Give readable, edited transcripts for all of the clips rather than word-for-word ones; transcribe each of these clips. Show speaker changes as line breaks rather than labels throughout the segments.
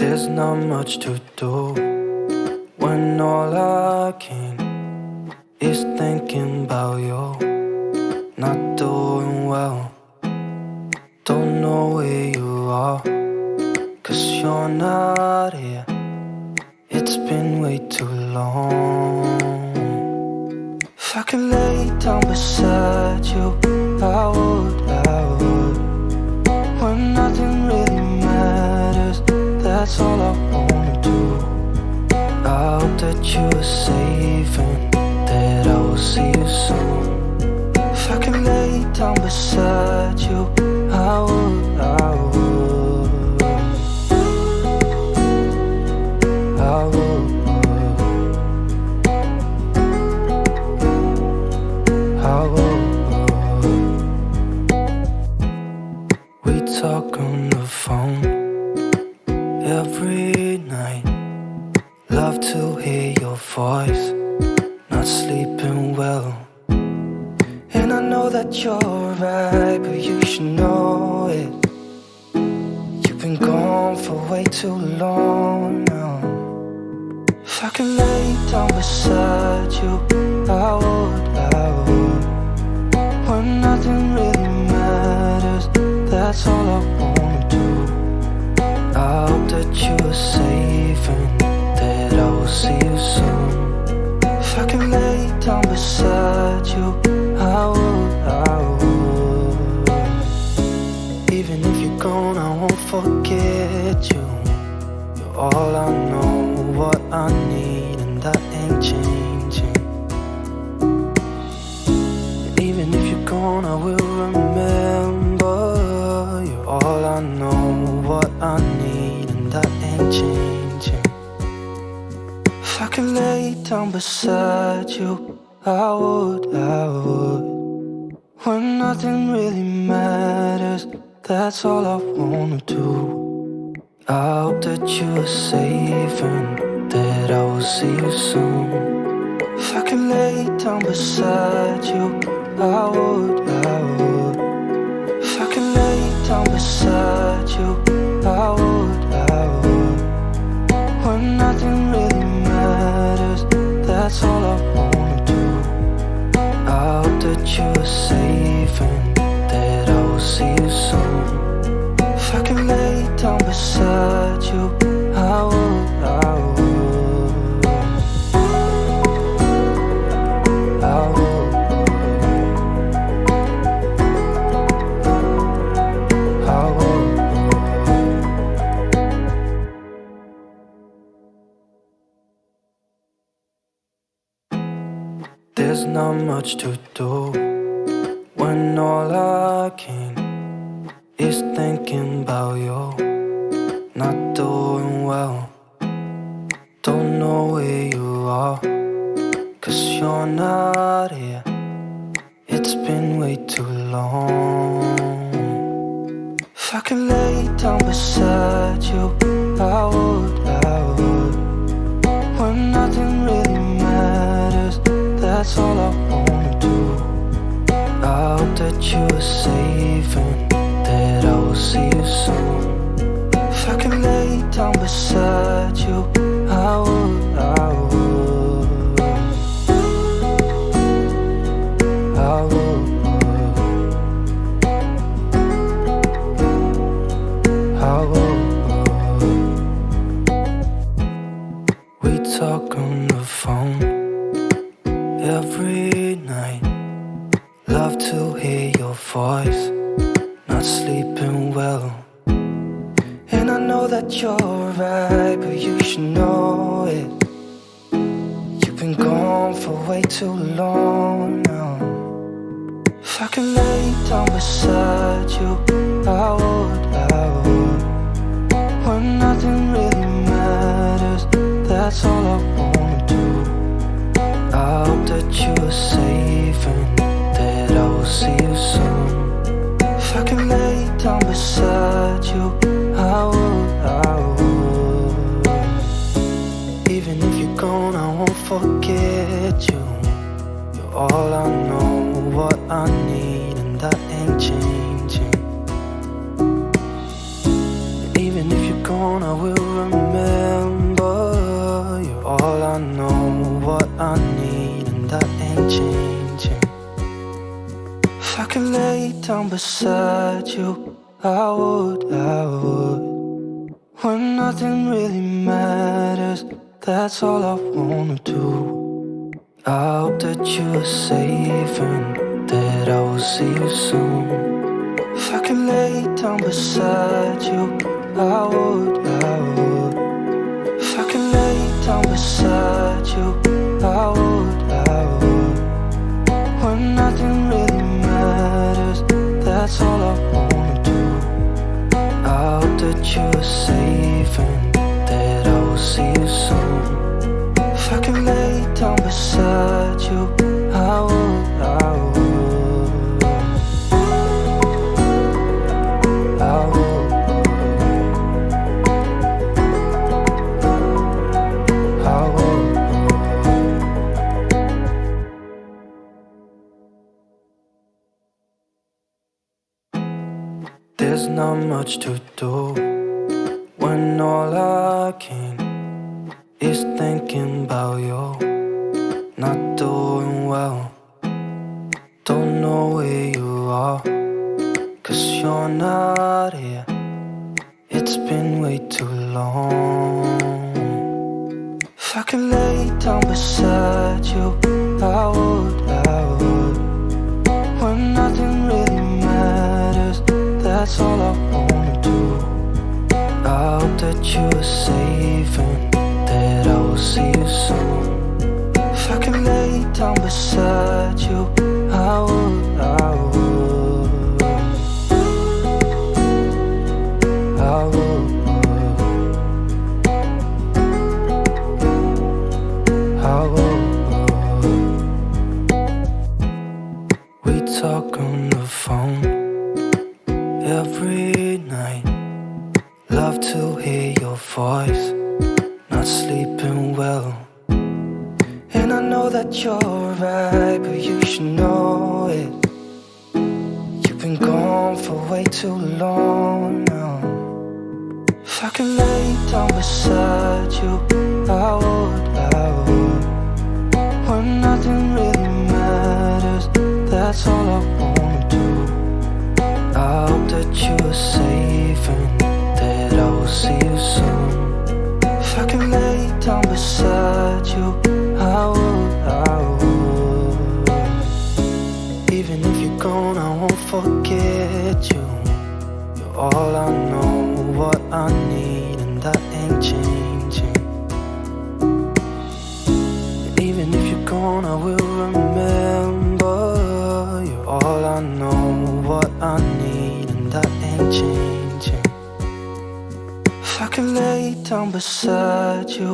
There's not much to do when all I can is thinking about you. Not doing well, don't know where you are, 'cause you're not here. It's been way too long. If I could lay down beside you, I would. When nothing really matters, that's all I wanna do. I hope that you are safe and that I will see you soon. If I could lay down beside you, I would. I would. I would. We talk on the phone every night. Love to hear your voice. Not sleeping well, and I know that you're right, but you should know it. You've been gone for way too long now. If I could lay down beside you, I would. When nothing really matters, that's all I wanna do. I hope that you are safe and that I will see you soon. If I could lay down beside you, I would. Even if you're gone, I won't forget you. You're all I know, what I need, and that ain't changing. And even if you're gone, I will remember. You're all I know, what I need, and that ain't changing. If I could lay down beside you, I would. When nothing really matters, that's all I wanna do. I hope that you are safe and that I will see you soon. If I could lay down beside you, I would. If I could lay down beside you, I would. When nothing really matters, that's all I wanna do. I hope that you are safe and that I will see you soon. If I could lay down beside you, I would. I would. I would. There's not much to do when all I can is thinking about you. Not doing well, don't know where you are, 'cause you're not here. It's been way too long. If I could lay down beside you, I would. When nothing really matters, that's all I wanna do. I hope that you are safe and that I will see you soon. If I could lay down beside you, I would. I would. I would. I would. We talk on the phone every night. Love to hear your voice. Not sleeping well, and I know that you're right, but you should know it. You've been gone for way too long now. If I could lay down beside you, I would. When nothing really matters, that's all I wanna do. I hope that you are safe and that I will see you soon. If I could lay down beside you, I would. Even if you're gone, I won't forget you. You're all I know, what I need, and that ain't changing. gone, I will remember. You're all I know, what I need, and that ain't changing. If I could lay down beside you, I would. When nothing really matters, that's all I wanna do. I hope that you are safe and that I will see you soon. If I could lay down beside you, I would. If I could lay down beside you, I would. When nothing really matters, that's all I wanna do. I hope that you are safe and that I will see you soon. If I could lay down beside you, I would. There's not much to do when all I can is thinking about you. Not doing well, don't know where you are, 'cause you're not here. It's been way too long. If I could lay down beside you, I would. When nothing really matters, that's all I wanna do. I hope that you are safe and that I will see you soon. If I could lay down beside you, I would. I would. We talk on the phone every night. Love to hear your voice. Not sleeping well, and I know that you're right, but you should know it. You've been gone for way too long now. If I could lay down beside you, I would. When nothing really matters, that's all I wanna do. I hope that you are safe and that I will see you soon. If I could lay down beside you, I would. Even if you're gone, I won't forget you. You're all I know, what I need, and that ain't changing. And even if you're gone, I will remember. You're all I know, what I need, and that ain't changing. If I could lay down beside you,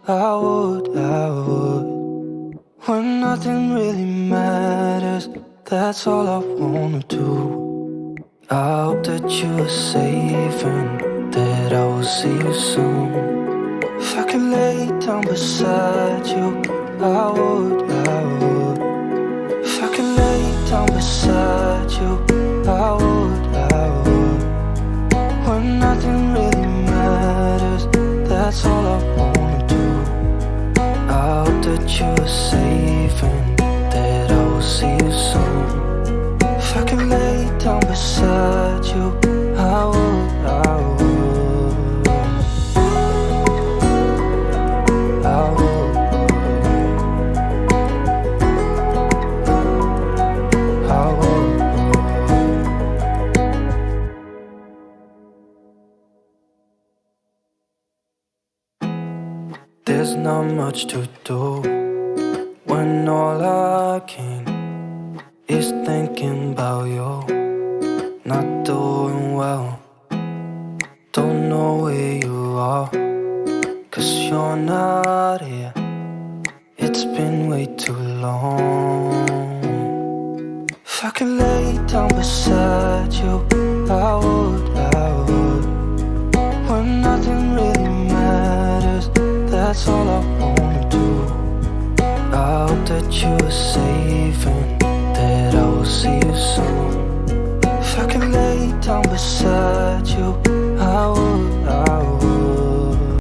I would. When nothing really matters, that's all I wanna do. I hope that you are safe and that I will see you soon. If I could lay down beside you, I would. If I could lay down beside you, I would. When nothing really matters, that's all I wanna do. I hope that you are safe and that I will see you soon. If I could lay down beside you, I would. I would. I would. I would. There's not much to do when all I can is thinking about you. Not doing well, don't know where you are, 'cause you're not here. It's been way too long. If I could lay down beside you, I would. When nothing really matters, that's all I wanna do. I hope that you are safe and that I will see you soon. If I could lay time beside you. I would